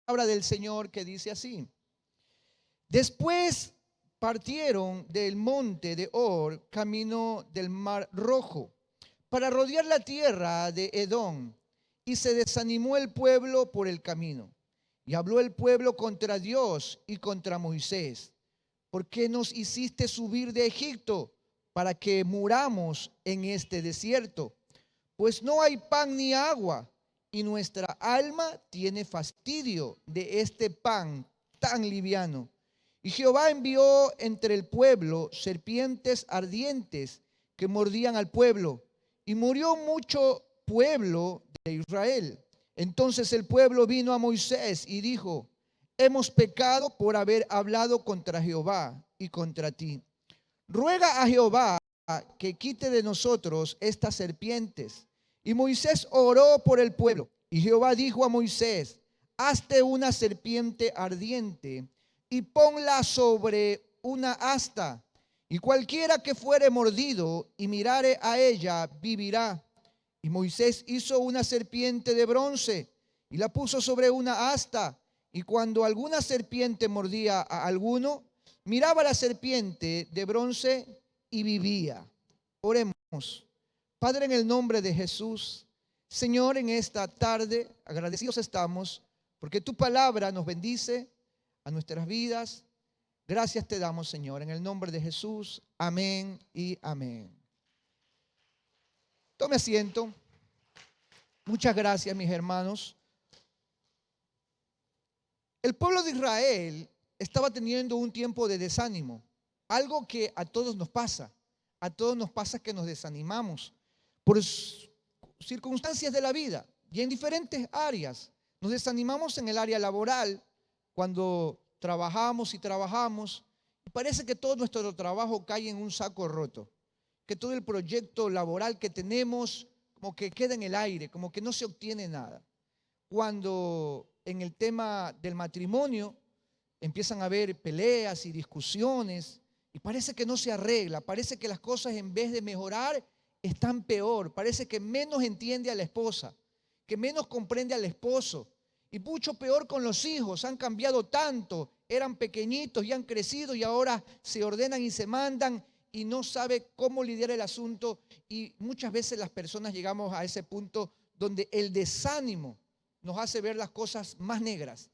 palabra del Señor que dice así. Después partieron del monte de Hor, camino del mar Rojo, para rodear la tierra de Edom, y se desanimó el pueblo por el camino. Y habló el pueblo contra Dios y contra Moisés. ¿Por qué nos hiciste subir de Egipto para que muramos en este desierto? Pues no hay pan ni agua, y nuestra alma tiene fastidio de este pan tan liviano. Y Jehová envió entre el pueblo serpientes ardientes que mordían al pueblo, y murió mucho pueblo de Israel. Entonces el pueblo vino a Moisés y dijo: hemos pecado por haber hablado contra Jehová y contra ti. Ruega a Jehová que quite de nosotros estas serpientes. Y Moisés oró por el pueblo. Y Jehová dijo a Moisés: hazte una serpiente ardiente y ponla sobre una asta, y cualquiera que fuere mordido y mirare a ella vivirá. Y Moisés hizo una serpiente de bronce y la puso sobre una asta, y cuando alguna serpiente mordía a alguno, miraba la serpiente de bronce y vivía. Oremos. Padre, en el nombre de Jesús, Señor, en esta tarde agradecidos estamos porque tu palabra nos bendice a nuestras vidas. Gracias te damos, Señor, en el nombre de Jesús. Amén y amén. Tome asiento. Muchas gracias, mis hermanos. El pueblo de Israel estaba teniendo un tiempo de desánimo, algo que a todos nos pasa. A todos nos pasa que nos desanimamos por circunstancias de la vida y en diferentes áreas. Nos desanimamos en el área laboral, cuando trabajamos y trabajamos, y parece que todo nuestro trabajo cae en un saco roto, que todo el proyecto laboral que tenemos como que queda en el aire, como que no se obtiene nada. Cuando en el tema del matrimonio empiezan a haber peleas y discusiones y parece que no se arregla, parece que las cosas en vez de mejorar están peor, parece que menos entiende a la esposa, que menos comprende al esposo, y mucho peor con los hijos. Han cambiado tanto, eran pequeñitos y han crecido y ahora se ordenan y se mandan y no sabe cómo lidiar el asunto, y muchas veces las personas llegamos a ese punto donde el desánimo nos hace ver las cosas más negras,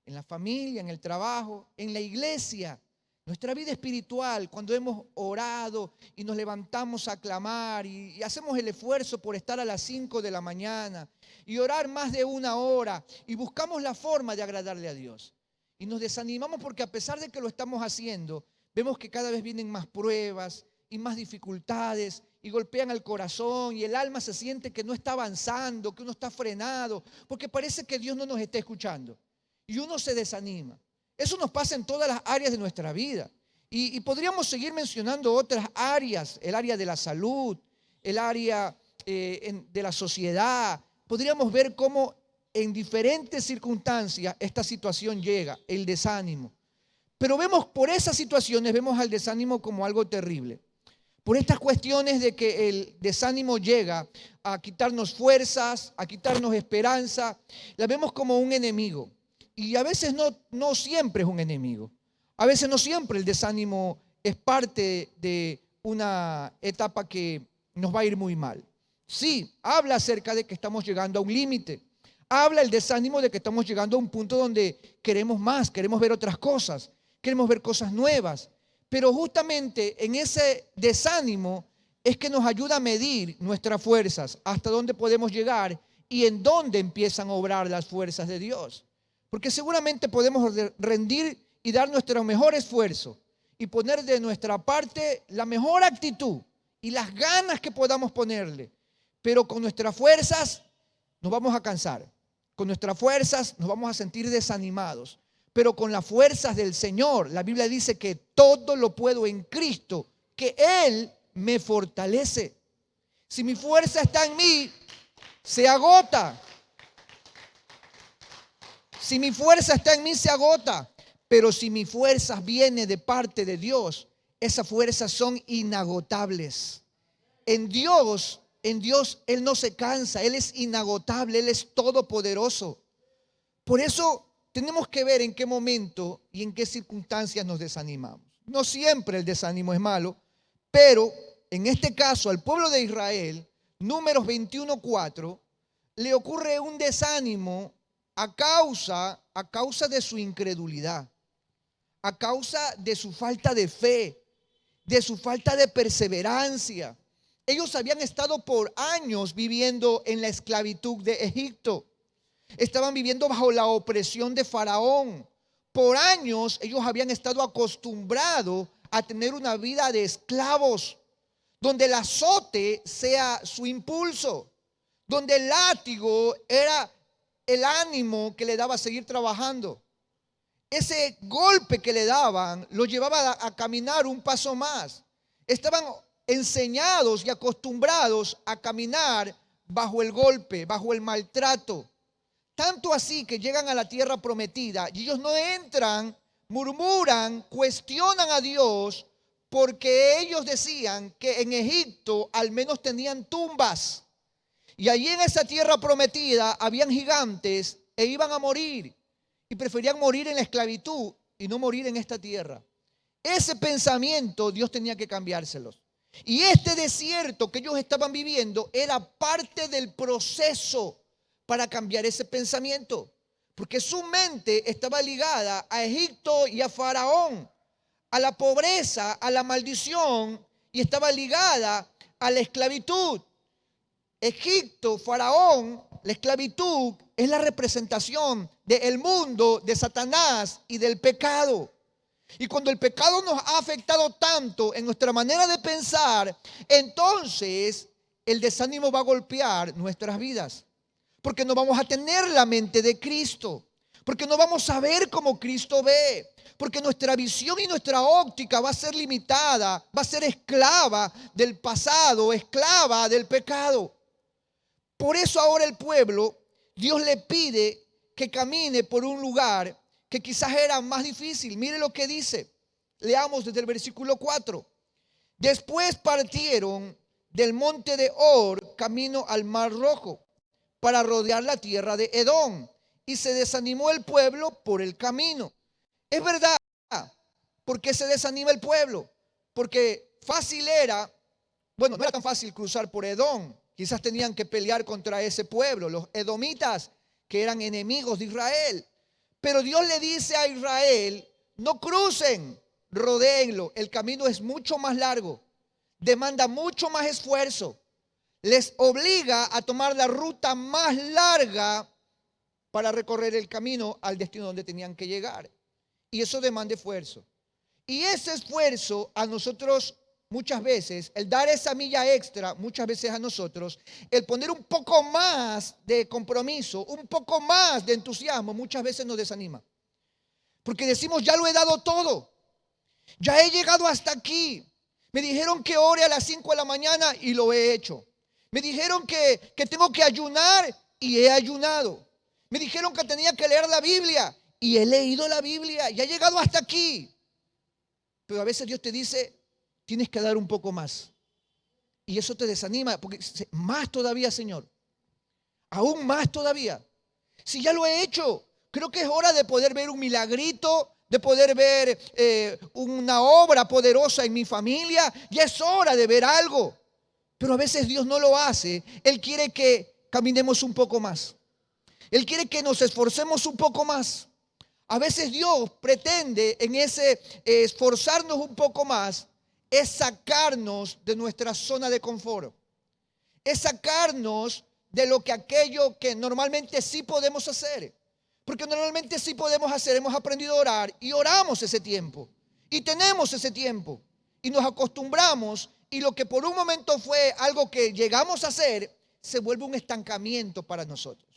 en la familia, en el trabajo, en la iglesia, nuestra vida espiritual. Cuando hemos orado y nos levantamos a clamar y hacemos el esfuerzo por estar a las 5 de la mañana y orar más de una hora y buscamos la forma de agradarle a Dios, y nos desanimamos porque a pesar de que lo estamos haciendo, vemos que cada vez vienen más pruebas y más dificultades y golpean el corazón, y el alma se siente que no está avanzando, que uno está frenado, porque parece que Dios no nos está escuchando y uno se desanima. Eso nos pasa en todas las áreas de nuestra vida, y podríamos seguir mencionando otras áreas: el área de la salud, el área de la sociedad. Podríamos ver cómo en diferentes circunstancias esta situación llega, el desánimo. Pero vemos, por esas situaciones, vemos al desánimo como algo terrible. Por estas cuestiones de que el desánimo llega a quitarnos fuerzas, a quitarnos esperanza, la vemos como un enemigo. Y a veces no siempre es un enemigo. A veces no siempre el desánimo es parte de una etapa que nos va a ir muy mal. Sí, habla acerca de que estamos llegando a un límite. Habla el desánimo de que estamos llegando a un punto donde queremos más, queremos ver otras cosas, queremos ver cosas nuevas. Pero justamente en ese desánimo es que nos ayuda a medir nuestras fuerzas, hasta dónde podemos llegar y en dónde empiezan a obrar las fuerzas de Dios. Porque seguramente podemos rendir y dar nuestro mejor esfuerzo y poner de nuestra parte la mejor actitud y las ganas que podamos ponerle. Pero con nuestras fuerzas nos vamos a cansar. Con nuestras fuerzas nos vamos a sentir desanimados. Pero con las fuerzas del Señor, la Biblia dice que todo lo puedo en Cristo, que Él me fortalece. Si mi fuerza está en mí, se agota. Si mi fuerza está en mí, se agota. Pero si mi fuerza viene de parte de Dios, esas fuerzas son inagotables. En Dios, Él no se cansa, Él es inagotable, Él es todopoderoso. Por eso tenemos que ver en qué momento y en qué circunstancias nos desanimamos. No siempre el desánimo es malo, pero en este caso al pueblo de Israel, Números 21:4, le ocurre un desánimo a causa de su incredulidad, a causa de su falta de fe, de su falta de perseverancia. Ellos habían estado por años viviendo en la esclavitud de Egipto. Estaban viviendo bajo la opresión de Faraón. Por años ellos habían estado acostumbrados a tener una vida de esclavos, donde el azote sea su impulso, donde el látigo era el ánimo que le daba a seguir trabajando. Ese golpe que le daban lo llevaba a caminar un paso más. Estaban enseñados y acostumbrados a caminar bajo el golpe, bajo el maltrato. Tanto así que llegan a la tierra prometida y ellos no entran, murmuran, cuestionan a Dios, porque ellos decían que en Egipto al menos tenían tumbas. Y allí en esa tierra prometida habían gigantes e iban a morir. Y preferían morir en la esclavitud y no morir en esta tierra. Ese pensamiento Dios tenía que cambiárselos. Y este desierto que ellos estaban viviendo era parte del proceso para cambiar ese pensamiento. Porque su mente estaba ligada a Egipto y a Faraón, a la pobreza, a la maldición, y estaba ligada a la esclavitud. Egipto, Faraón, la esclavitud es la representación del mundo, de Satanás y del pecado. Y cuando el pecado nos ha afectado tanto en nuestra manera de pensar, entonces el desánimo va a golpear nuestras vidas. Porque no vamos a tener la mente de Cristo. Porque no vamos a ver como Cristo ve. Porque nuestra visión y nuestra óptica va a ser limitada, va a ser esclava del pasado, esclava del pecado. Por eso ahora el pueblo, Dios le pide que camine por un lugar que quizás era más difícil. Mire lo que dice. Leamos desde el versículo 4. Después partieron del monte de Hor camino al Mar Rojo para rodear la tierra de Edom. Y se desanimó el pueblo por el camino. Es verdad. ¿Por qué se desanima el pueblo? Porque fácil era, bueno, no era tan fácil cruzar por Edom. Quizás tenían que pelear contra ese pueblo, los edomitas, que eran enemigos de Israel. Pero Dios le dice a Israel, no crucen, rodéenlo. El camino es mucho más largo, demanda mucho más esfuerzo. Les obliga a tomar la ruta más larga para recorrer el camino al destino donde tenían que llegar. Y eso demanda esfuerzo. Y ese esfuerzo a nosotros muchas veces, el dar esa milla extra, muchas veces a nosotros, el poner un poco más de compromiso, un poco más de entusiasmo, muchas veces nos desanima. Porque decimos, ya lo he dado todo. Ya he llegado hasta aquí. Me dijeron que ore a las 5 de la mañana y lo he hecho. Me dijeron que tengo que ayunar y he ayunado. Me dijeron que tenía que leer la Biblia y he leído la Biblia. Ya he llegado hasta aquí. Pero a veces Dios te dice, tienes que dar un poco más. Y eso te desanima, porque más todavía, Señor. Aún más todavía. Si ya lo he hecho, creo que es hora de poder ver un milagrito, de poder ver una obra poderosa en mi familia. Ya es hora de ver algo. Pero a veces Dios no lo hace. Él quiere que caminemos un poco más. Él quiere que nos esforcemos un poco más. A veces Dios pretende en ese esforzarnos un poco más, es sacarnos de nuestra zona de confort. Es sacarnos de aquello que normalmente sí podemos hacer. Porque normalmente sí podemos hacer, hemos aprendido a orar y oramos ese tiempo. Y tenemos ese tiempo. Y nos acostumbramos y lo que por un momento fue algo que llegamos a hacer, se vuelve un estancamiento para nosotros.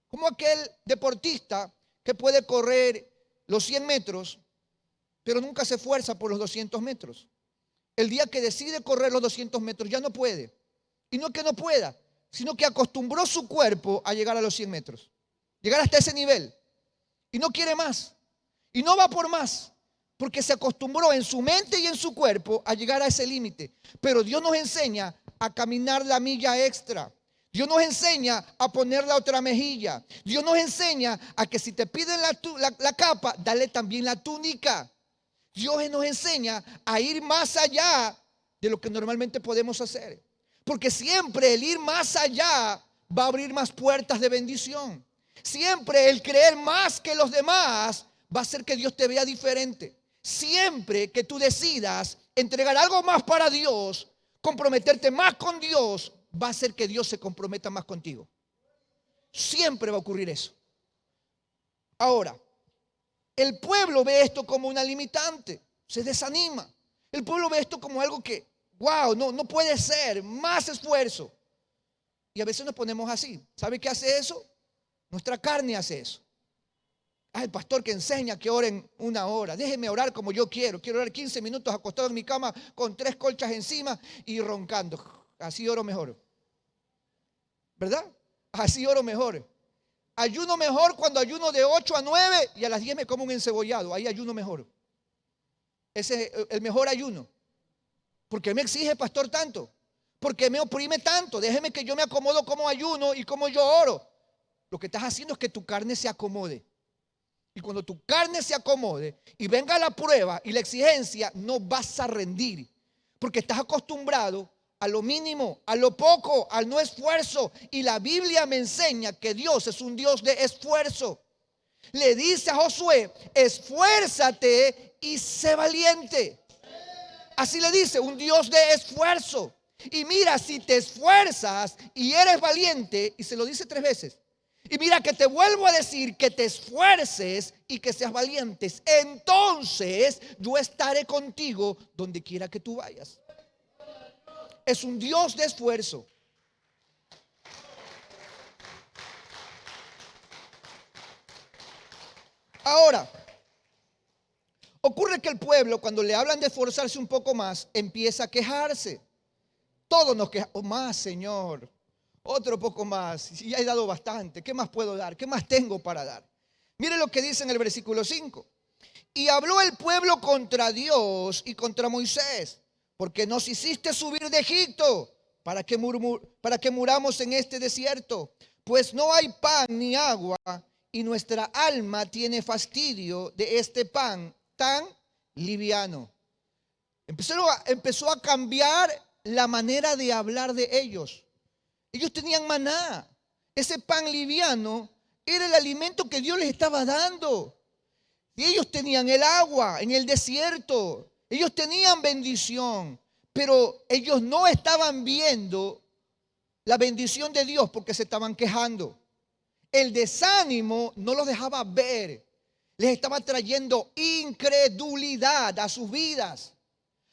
Como aquel deportista que puede correr los 100 metros, pero nunca se esfuerza por los 200 metros. El día que decide correr los 200 metros ya no puede. Y no es que no pueda, sino que acostumbró su cuerpo a llegar a los 100 metros. Llegar hasta ese nivel. Y no quiere más. Y no va por más. Porque se acostumbró en su mente y en su cuerpo a llegar a ese límite. Pero Dios nos enseña a caminar la milla extra. Dios nos enseña a poner la otra mejilla. Dios nos enseña a que si te piden la capa, dale también la túnica. Dios nos enseña a ir más allá de lo que normalmente podemos hacer. Porque siempre el ir más allá va a abrir más puertas de bendición. Siempre el creer más que los demás va a hacer que Dios te vea diferente. Siempre que tú decidas entregar algo más para Dios, comprometerte más con Dios, va a hacer que Dios se comprometa más contigo. Siempre va a ocurrir eso. Ahora, el pueblo ve esto como una limitante, se desanima. El pueblo ve esto como algo que, wow, no puede ser, más esfuerzo. Y a veces nos ponemos así. ¿Sabe qué hace eso? Nuestra carne hace eso. El pastor que enseña que oren 1 hora. Déjeme orar como yo quiero. Quiero orar 15 minutos acostado en mi cama con 3 colchas encima y roncando. Así oro mejor. ¿Verdad? Así oro mejor. Ayuno mejor cuando ayuno de 8 a 9 y a las 10 me como un encebollado. Ahí ayuno mejor. Ese es el mejor ayuno. ¿Por qué me exige, pastor, tanto? ¿Por qué me oprime tanto? Déjeme que yo me acomodo como ayuno y como yo oro. Lo que estás haciendo es que tu carne se acomode. Y cuando tu carne se acomode y venga la prueba y la exigencia, no vas a rendir. Porque estás acostumbrado a lo mínimo, a lo poco, al no esfuerzo. Y la Biblia me enseña que Dios es un Dios de esfuerzo. Le dice a Josué, esfuérzate y sé valiente. Así le dice, un Dios de esfuerzo. Y mira, si te esfuerzas y eres valiente, y se lo dice 3 veces. Y mira que te vuelvo a decir que te esfuerces y que seas valientes. Entonces yo estaré contigo donde quiera que tú vayas. Es un Dios de esfuerzo. Ahora, ocurre que el pueblo, cuando le hablan de esforzarse un poco más, empieza a quejarse. Todos nos quejamos. Más, Señor. Otro poco más. Ya he dado bastante. ¿Qué más puedo dar? ¿Qué más tengo para dar? Mire lo que dice en el versículo 5. Y habló el pueblo contra Dios y contra Moisés, porque nos hiciste subir de Egipto para que muramos en este desierto. Pues no hay pan ni agua y nuestra alma tiene fastidio de este pan tan liviano. Empezó a cambiar la manera de hablar de ellos. Ellos tenían maná. Ese pan liviano era el alimento que Dios les estaba dando. Y ellos tenían el agua en el desierto. Ellos tenían bendición. Pero ellos no estaban viendo la bendición de Dios porque se estaban quejando. El desánimo no los dejaba ver. Les estaba trayendo incredulidad a sus vidas.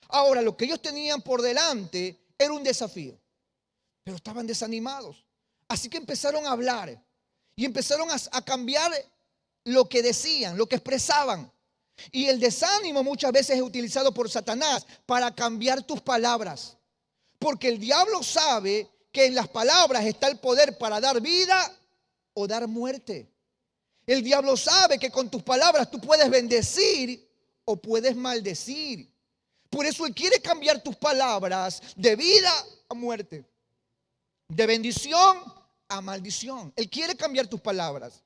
Ahora, lo que ellos tenían por delante era un desafío. Pero estaban desanimados. Así que empezaron a hablar. Y empezaron a cambiar lo que decían, lo que expresaban. Y el desánimo muchas veces es utilizado por Satanás para cambiar tus palabras. Porque el diablo sabe que en las palabras está el poder para dar vida o dar muerte. El diablo sabe que con tus palabras tú puedes bendecir o puedes maldecir. Por eso él quiere cambiar tus palabras de vida a muerte, de bendición a maldición. Él quiere cambiar tus palabras.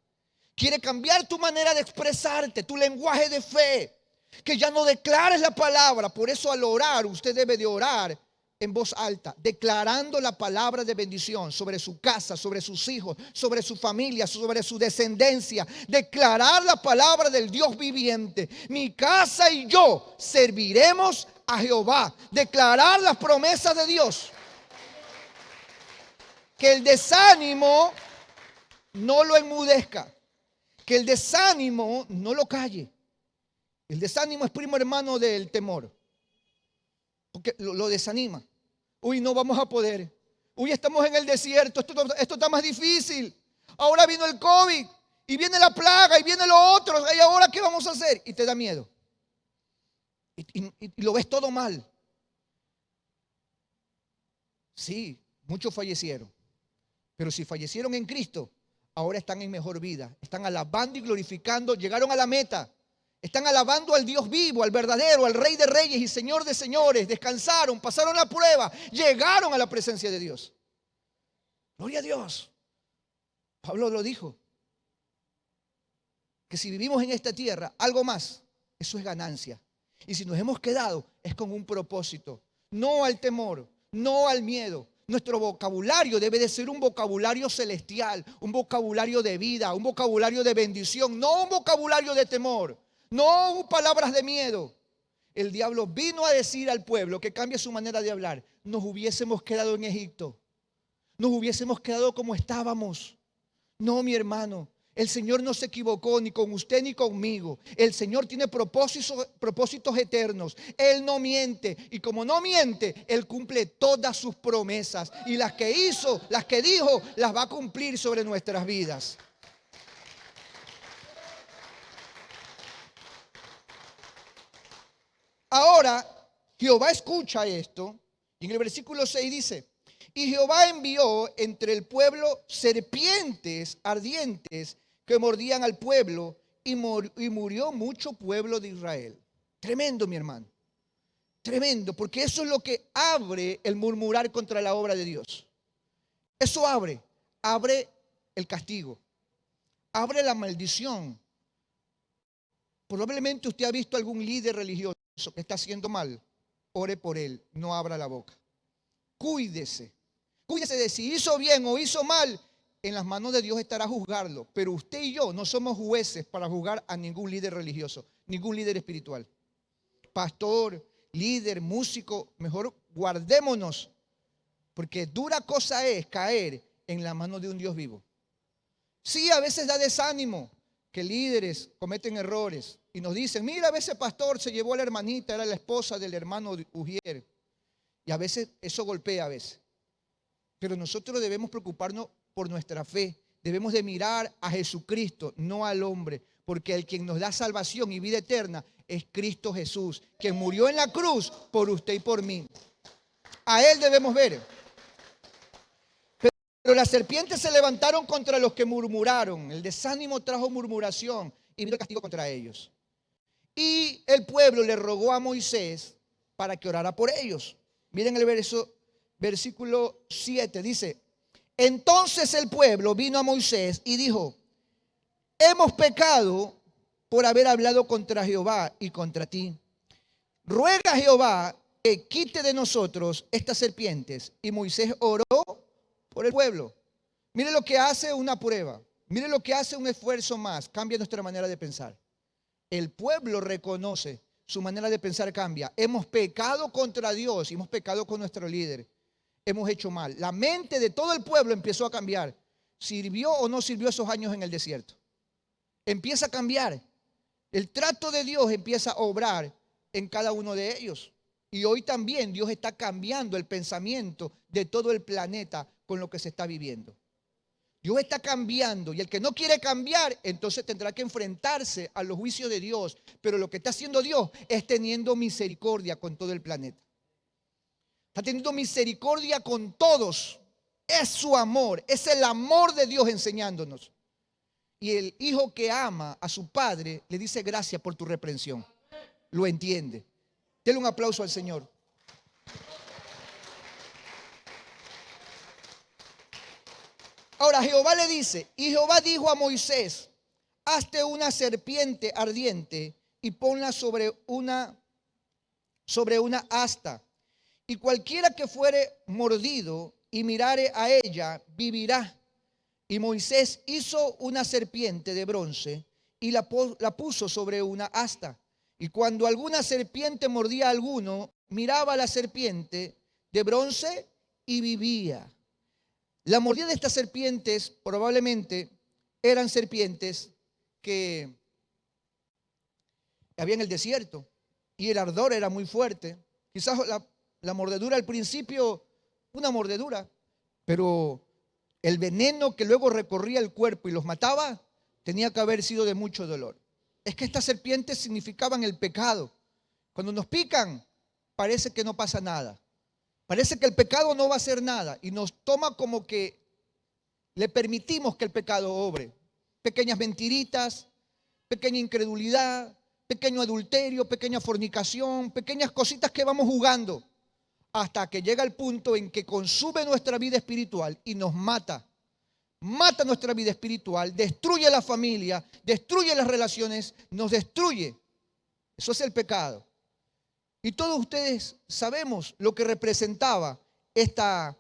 Quiere cambiar tu manera de expresarte, tu lenguaje de fe. Que ya no declares la palabra. Por eso al orar, usted debe de orar en voz alta, declarando la palabra de bendición sobre su casa, sobre sus hijos, sobre su familia, sobre su descendencia. Declarar la palabra del Dios viviente. Mi casa y yo serviremos a Jehová. Declarar las promesas de Dios. Que el desánimo no lo enmudezca. Que el desánimo no lo calle. El desánimo es primo hermano del temor. Porque lo desanima. Uy, no vamos a poder. Uy, estamos en el desierto. Esto está más difícil. Ahora vino el COVID. Y viene la plaga. Y viene lo otro. ¿Y ahora qué vamos a hacer? Y te da miedo. Y lo ves todo mal. Sí, muchos fallecieron. Pero si fallecieron en Cristo, ahora están en mejor vida. Están alabando y glorificando. Llegaron a la meta. Están alabando al Dios vivo, al verdadero, al Rey de Reyes y Señor de Señores. Descansaron, pasaron la prueba, llegaron a la presencia de Dios. Gloria a Dios. Pablo lo dijo, que si vivimos en esta tierra, algo más, eso es ganancia. Y si nos hemos quedado, es con un propósito. No al temor, no al miedo. Nuestro vocabulario debe de ser un vocabulario celestial, un vocabulario de vida, un vocabulario de bendición, no un vocabulario de temor, no palabras de miedo. El diablo vino a decir al pueblo que cambie su manera de hablar. Nos hubiésemos quedado en Egipto, nos hubiésemos quedado como estábamos. No, mi hermano, el Señor no se equivocó ni con usted ni conmigo. El Señor tiene propósitos eternos. Él no miente. Y como no miente, Él cumple todas sus promesas. Y las que hizo, las que dijo, las va a cumplir sobre nuestras vidas. Ahora, Jehová escucha esto. Y en el versículo 6 dice: y Jehová envió entre el pueblo serpientes ardientes que mordían al pueblo, y murió mucho pueblo de Israel. Tremendo, mi hermano. Tremendo, porque eso es lo que abre el murmurar contra la obra de Dios. Eso abre el castigo, abre la maldición. Probablemente usted ha visto algún líder religioso que está haciendo mal. Ore por él, no abra la boca. Cuídese. Cuídese de si hizo bien o hizo mal. En las manos de Dios estará juzgarlo. Pero usted y yo no somos jueces para juzgar a ningún líder religioso, ningún líder espiritual. Pastor, líder, músico, mejor guardémonos. Porque dura cosa es caer en la mano de un Dios vivo. Sí, a veces da desánimo que líderes cometen errores y nos dicen: mira, a veces pastor se llevó a la hermanita, era la esposa del hermano Ujier. Y a veces eso golpea a veces. Pero nosotros debemos preocuparnos por nuestra fe. Debemos de mirar a Jesucristo, no al hombre. Porque el quien nos da salvación y vida eterna es Cristo Jesús, quien murió en la cruz por usted y por mí. A Él debemos ver. Pero las serpientes se levantaron contra los que murmuraron. El desánimo trajo murmuración y vino el castigo contra ellos. Y el pueblo le rogó a Moisés para que orara por ellos. Miren el versículo 7, dice: entonces el pueblo vino a Moisés y dijo: hemos pecado por haber hablado contra Jehová y contra ti. Ruega a Jehová que quite de nosotros estas serpientes. Y Moisés oró por el pueblo. Mire lo que hace una prueba. Mire lo que hace un esfuerzo más. Cambia nuestra manera de pensar. El pueblo reconoce, su manera de pensar cambia. Hemos pecado contra Dios y hemos pecado con nuestro líder. Hemos hecho mal. La mente de todo el pueblo empezó a cambiar. ¿Sirvió o no sirvió esos años en el desierto? Empieza a cambiar. El trato de Dios empieza a obrar en cada uno de ellos. Y hoy también Dios está cambiando el pensamiento de todo el planeta con lo que se está viviendo. Dios está cambiando, y el que no quiere cambiar, entonces tendrá que enfrentarse a los juicios de Dios. Pero lo que está haciendo Dios es teniendo misericordia con todo el planeta. Está teniendo misericordia con todos. Es su amor, es el amor de Dios enseñándonos. Y el hijo que ama a su padre le dice: gracias por tu reprensión. Lo entiende. Denle un aplauso al Señor. Ahora Jehová le dice, y Jehová dijo a Moisés: hazte una serpiente ardiente y ponla sobre una asta, y cualquiera que fuere mordido y mirare a ella vivirá. Y Moisés hizo una serpiente de bronce y la puso sobre una asta. Y cuando alguna serpiente mordía a alguno, miraba a la serpiente de bronce y vivía. La mordida de estas serpientes probablemente eran serpientes que había en el desierto y el ardor era muy fuerte. Quizás la mordedura al principio, una mordedura, pero el veneno que luego recorría el cuerpo y los mataba tenía que haber sido de mucho dolor. Es que estas serpientes significaban el pecado. Cuando nos pican, parece que no pasa nada. Parece que el pecado no va a hacer nada y nos toma como que le permitimos que el pecado obre. Pequeñas mentiritas, pequeña incredulidad, pequeño adulterio, pequeña fornicación, pequeñas cositas que vamos jugando. hasta que llega el punto en que consume nuestra vida espiritual y nos mata. Mata nuestra vida espiritual, destruye la familia, destruye las relaciones, nos destruye. Eso es el pecado. Y todos ustedes sabemos lo que representaba esta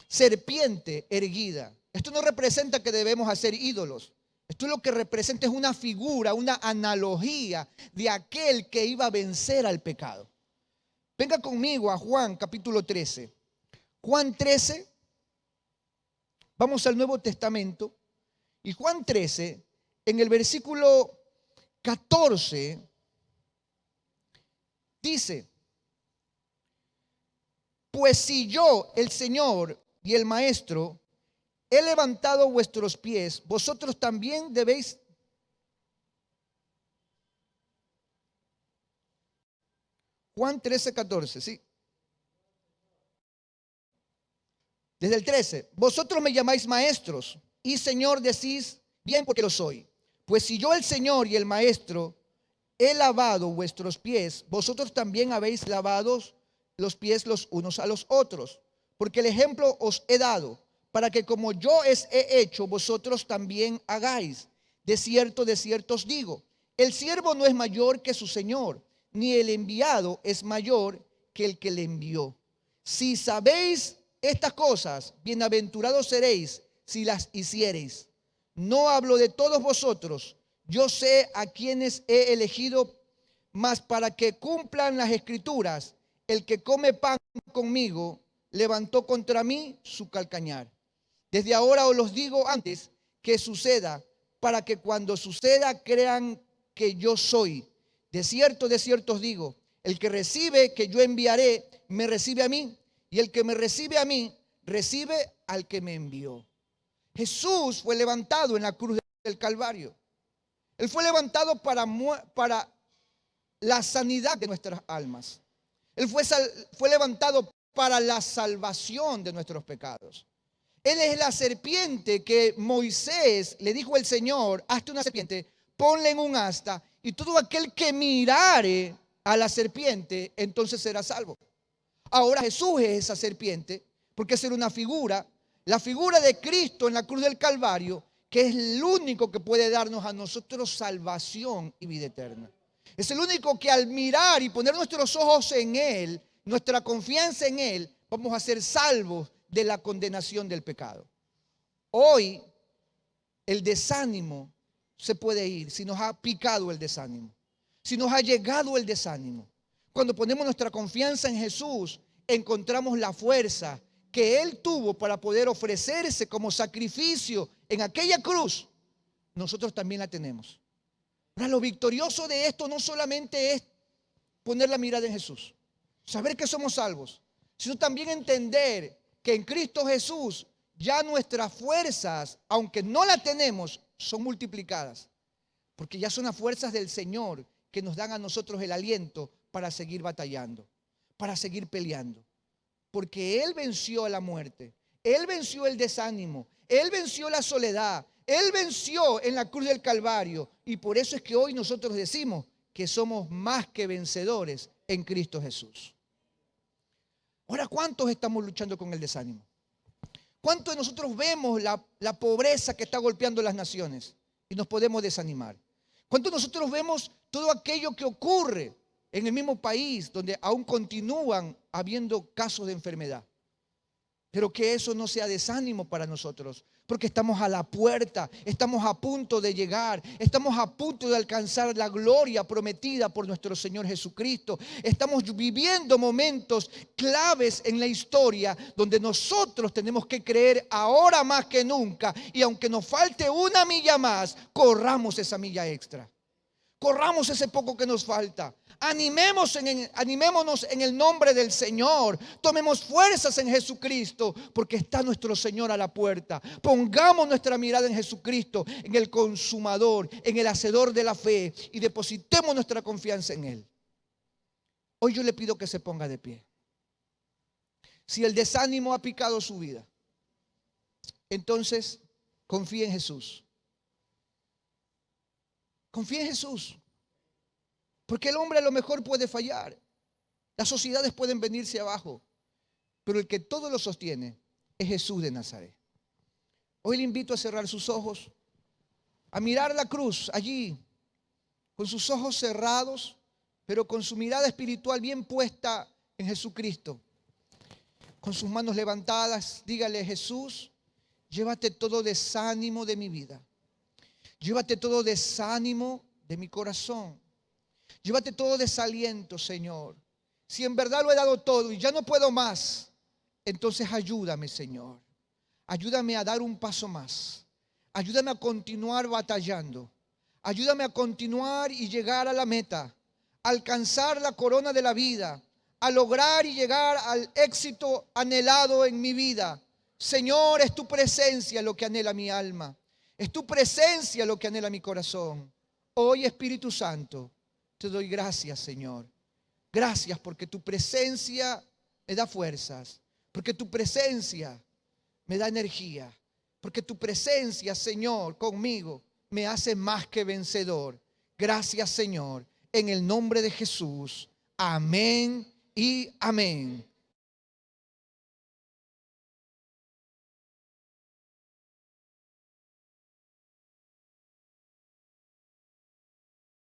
serpiente erguida. Esto no representa que debemos hacer ídolos. Esto lo que representa es una figura, una analogía de aquel que iba a vencer al pecado. Venga conmigo a Juan capítulo 13. Juan 13, vamos al Nuevo Testamento. Y Juan 13, en el versículo 14, dice: pues si yo, el Señor y el Maestro, he levantado vuestros pies, vosotros también debéis. Juan 13, 14, ¿sí? Desde el 13, vosotros me llamáis maestros y Señor decís, bien porque lo soy. Pues si yo, el Señor y el Maestro, he lavado vuestros pies, vosotros también habéis lavado los pies los unos a los otros. Porque el ejemplo os he dado, para que como yo he hecho, vosotros también hagáis. De cierto os digo, el siervo no es mayor que su Señor, ni el enviado es mayor que el que le envió. Si sabéis estas cosas, bienaventurados seréis si las hiciereis. No hablo de todos vosotros, yo sé a quienes he elegido, mas para que cumplan las escrituras, el que come pan conmigo levantó contra mí su calcañar. Desde ahora os los digo antes que suceda, para que cuando suceda crean que yo soy. De cierto os digo, el que recibe que yo enviaré, me recibe a mí, y el que me recibe a mí, recibe al que me envió. Jesús fue levantado en la cruz del Calvario. Él fue levantado para la sanidad de nuestras almas. Él fue levantado para la salvación de nuestros pecados. Él es la serpiente que Moisés le dijo al Señor: hazte una serpiente, ponle en un asta, y todo aquel que mirare a la serpiente, entonces será salvo. Ahora Jesús es esa serpiente, porque es una figura, la figura de Cristo en la cruz del Calvario, que es el único que puede darnos a nosotros salvación y vida eterna. Es el único que al mirar y poner nuestros ojos en Él, nuestra confianza en Él, vamos a ser salvos de la condenación del pecado. Hoy el desánimo se puede ir si nos ha picado el desánimo, si nos ha llegado el desánimo. Cuando ponemos nuestra confianza en Jesús, encontramos la fuerza que Él tuvo para poder ofrecerse como sacrificio en aquella cruz. Nosotros también la tenemos. Ahora, lo victorioso de esto no solamente es poner la mirada en Jesús, saber que somos salvos, sino también entender que en Cristo Jesús ya nuestras fuerzas, aunque no las tenemos, son multiplicadas. Porque ya son las fuerzas del Señor que nos dan a nosotros el aliento para seguir batallando, para seguir peleando. Porque Él venció a la muerte, Él venció el desánimo, Él venció la soledad, Él venció en la cruz del Calvario. Y por eso es que hoy nosotros decimos que somos más que vencedores en Cristo Jesús. Ahora, ¿cuántos estamos luchando con el desánimo? ¿Cuántos de nosotros vemos la pobreza que está golpeando las naciones y nos podemos desanimar? ¿Cuántos de nosotros vemos todo aquello que ocurre en el mismo país donde aún continúan habiendo casos de enfermedad? Pero que eso no sea desánimo para nosotros, porque estamos a la puerta, estamos a punto de llegar, estamos a punto de alcanzar la gloria prometida por nuestro Señor Jesucristo. Estamos viviendo momentos claves en la historia donde nosotros tenemos que creer ahora más que nunca, y aunque nos falte una milla más, corramos esa milla extra. Corramos ese poco que nos falta. Animémonos en el nombre del Señor. Tomemos fuerzas en Jesucristo, porque está nuestro Señor a la puerta. Pongamos nuestra mirada en Jesucristo, en el consumador, en el hacedor de la fe, y depositemos nuestra confianza en Él. Hoy yo le pido que se ponga de pie. Si el desánimo ha picado su vida, entonces confíe en Jesús. Confía en Jesús. Porque el hombre a lo mejor puede fallar. Las sociedades pueden venirse abajo. pero el que todo lo sostiene es Jesús de Nazaret. Hoy le invito a cerrar sus ojos, a mirar la cruz allí, con sus ojos cerrados, pero con su mirada espiritual bien puesta en Jesucristo. Con sus manos levantadas, dígale: Jesús, llévate todo desánimo de mi vida. Llévate todo desánimo de mi corazón. Llévate todo desaliento, Señor. Si en verdad lo he dado todo y ya no puedo más, entonces ayúdame, Señor. Ayúdame a dar un paso más. Ayúdame a continuar batallando. Ayúdame a continuar y llegar a la meta. Alcanzar la corona de la vida. A lograr y llegar al éxito anhelado en mi vida. Señor, es tu presencia lo que anhela mi alma. Es tu presencia lo que anhela mi corazón. Hoy, Espíritu Santo, te doy gracias, Señor. Gracias porque tu presencia me da fuerzas. Porque tu presencia me da energía. Porque tu presencia, Señor, conmigo me hace más que vencedor. Gracias, Señor. En el nombre de Jesús. Amén y amén.